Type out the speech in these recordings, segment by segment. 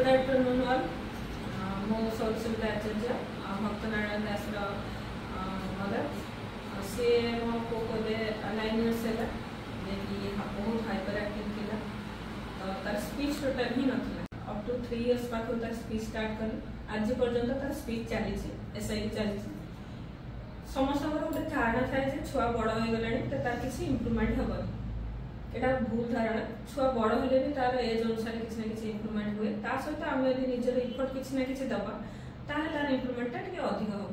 Good afternoon all मो सरस्वती आचार्य भक्तनारायण दास mother सी मो को 9 इयर्स है बहुत हाइपर एक्टिव थी तो तार स्पीच टोटाल ही नाला अप टू 3 इयर्स पाख तार स्पीच स्टार्ट कर आज पर्यंत तार स्पीच चली एसआई चली समस्त गोटे धारणा थाए छुआ बड़ हो गला तार किसी इम्प्रूवमेंट हेनी यहाँ भूल धारणा छुआ बड़ हेले भी तार एज अनुसार किसी ना कि इम्प्रूवमेंट हुए ता सहित आम यदि निजर इफर्ट किसी ना कि दबा तार इम्प्रूवमेंटा टे अधिक हम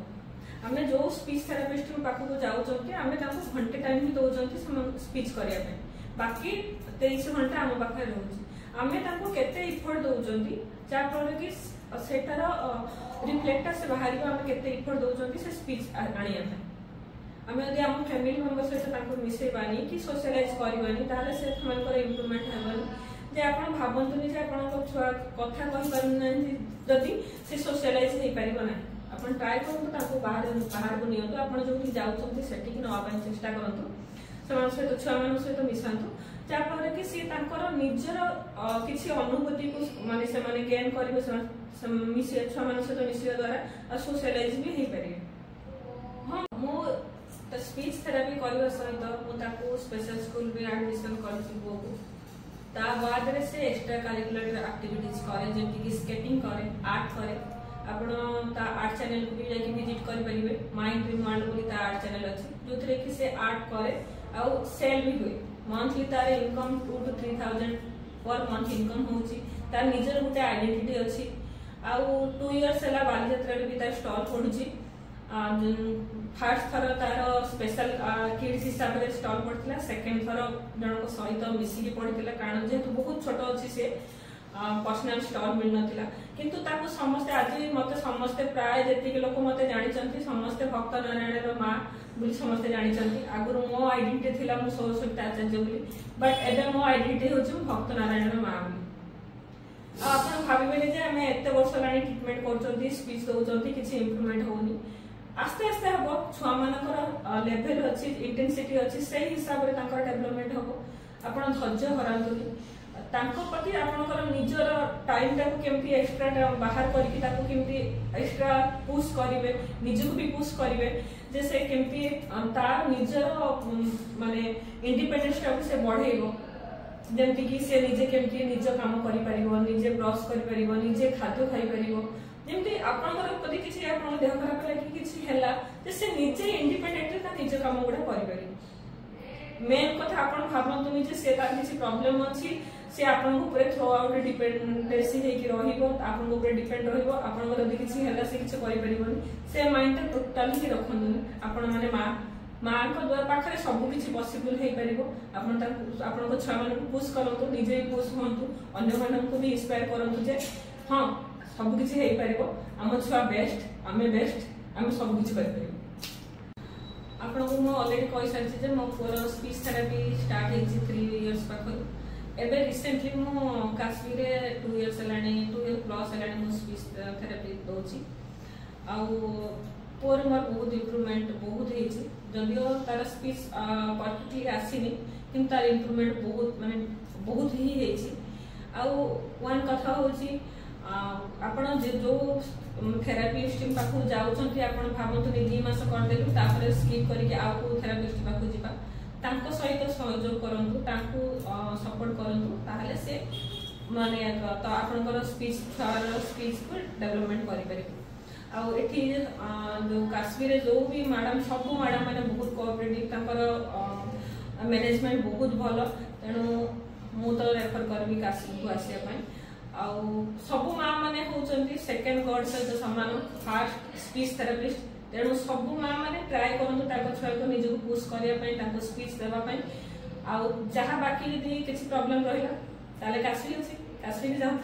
आम जो स्पीच थेरापिस्ट पाखक जाऊँ आम घंटे टाइम ही दौरान स्पीच करने बाकी 23 घंटा आम पाखे रोचे आम केते इफर्ट दौरान जहाँफल कि सेटार रिफ्लेक्टा से बाहर आम केते इफर्ट दौरान से स्पीच आने आम यदि आम फैमिली मेम्बर सहित मिसेबानी कि सोशलाइज करवानी ताले से इम्प्रूवमेंट हेबनी जे आप भावतुनि जे आप छुआ कथा कहि पारना जदि से सोशलाइज हो पार ना आप ट्राए करूँ बाहर को नियंतु आप जो जाऊँगी सेठी नापी चेष्टा करूँ से सहित छुआ मान सहित मिसातु जहाँफल कि सी निजर किसी अनुभूति को माने से गेन करेंगे छुआ मान सहित मिसा द्वारा सोशलाइज भी हो पारे। हाँ मो स्पीच थेरापी करने सहित मुझे स्पेशल स्कूल भी एडमिशन कर बाद से एक्स्ट्रा करिकुलर एक्टिविटीज करे जमी कि स्केटिंग करे आर्ट करे आपण आर्ट चैनल को भी जाके विजिट करेंगे माइंड ड्रीम वर्ल्ड बोली आर्ट चैनल अच्छी जो थे कि से आर्ट करे आउ सेल भी हुए मंथली तार income 2 to 3,000 per month income होची तार निजर गोटे आइडेंटिटी अच्छी आउ 2 इयर्स है बालीजात्रा भी तार स्टॉल पड़ुची फास्ट थर तार स्पेशल किड्स हिसाब से स्टॉल पड़ता सेकेंड थर जन सहित मिसिकी पड़ता कारण जेहेतु बहुत छोट अच्छी से पर्सनल स्टॉल मिल नाला किंतु ताको समस्ते आज मत समस्ते प्राय जी लोक मत जानी समस्ते भक्त नारायण माँ बोली समस्ते जानी आगुरी मो आइडेंटिटी थी मो सरस्वती आचार्य बोली बट एवं मो आइडेंटिटी हूँ भक्त नारायण माँ बोली आप भावे आम एत वर्ष ला ट्रिटमेंट कर स्पीच दौरान किसी इम्प्रूवमेंट होनी आस्ते आस्ते हम छुआ मान लेवल अच्छी इंटेंसिटी अच्छी से हिसाब से डेवलपमेंट हम आप धैर्य हरातुनि प्रति आपंकर निजर टाइम टाक केमती एक्स्ट्रा बाहर करके एक्स्ट्रा पुश करेंगे निजक भी पुश करेंगे जे से केमती तार निजर माने इंडिपेंडेंस टाक से बढ़ेबो जमती कि से निजे केमती निज काम करि परिबो निजे ब्रश करि परिबो निजे खाद्य खाइ परिबो जमती आपनकर प्रति किछि आपन देह खराब लागि किछि हैला जे से निजे इंडिपेंडेंटली ता निज काम गुडा करि परिबो मेन कथा आपन भाबंतु जे से तार किछि प्रॉब्लम अछि से आपन ऊपर थ्रो आउट डिपेंडेंसी हे कि रहिबो आपन ऊपर डिपेंड रहिबो आपन जदि किछि हैला से किछि करि परिबोनी से माइंड ता टोटली ही रखनु आपन माने माँ को द्वारा पाखे सब किसी पॉसिबल हो पार आपण छुआ मान पुश करूँ निजे पुश हूँ अन्य मानक भी इंस्पायर करूँ जे हाँ सब किसी हो पार आम छुआ बेस्ट आम बेस्ट आम सब किसी कर आपन को मुझे अलरेडी कही सारी मो पुअर स्पीच थेरापी स्टार्ट हो 3 इयर्स पाख एवं रिसेंटली मु काश्मीर 2 इयर्स है 2 इयर प्लस है स्पीच थेरापी दूसरी पुअर मोर बहुत इम्प्रूवमेंट बहुत होती जदियो तार स्पीच परफेक्टली आसीनी कि तार इम्प्रूवमेंट बहुत माने बहुत ही होती आउ वन कथा होची आपण जो थेरापिस्ट पाखु जाउछंती आपण भाबंतु 2 मास करदेलु तापर स्किप करके आउ को थेरापिस्ट पाखु जिबा तांको सहित सहयोग करंतु तांको सपोर्ट करंतु ताहले से माने तो आपनकर स्पीच को डेवलपमेंट करि परिबे आउ एठी जो काश्मीर जो भी मैडम सब मैडम मैंने बहुत कोऑपरेटिव मैनेजमेंट बहुत भल तेणु मु तो रेफर करबी काश्मीर को आसिया आउ सब माँ मैंने होचंती सेकंड गॉड सहित समान फास्ट स्पीच थेरापिस्ट तेणु सब माँ मैंने ट्राए करूँ छुआ को निजक पुश करने स्पीच देवाई आउ जहाँ बाकी यदि किसी प्रॉब्लम रहा काश्मीर अच्छी काश्मीर जाऊँ।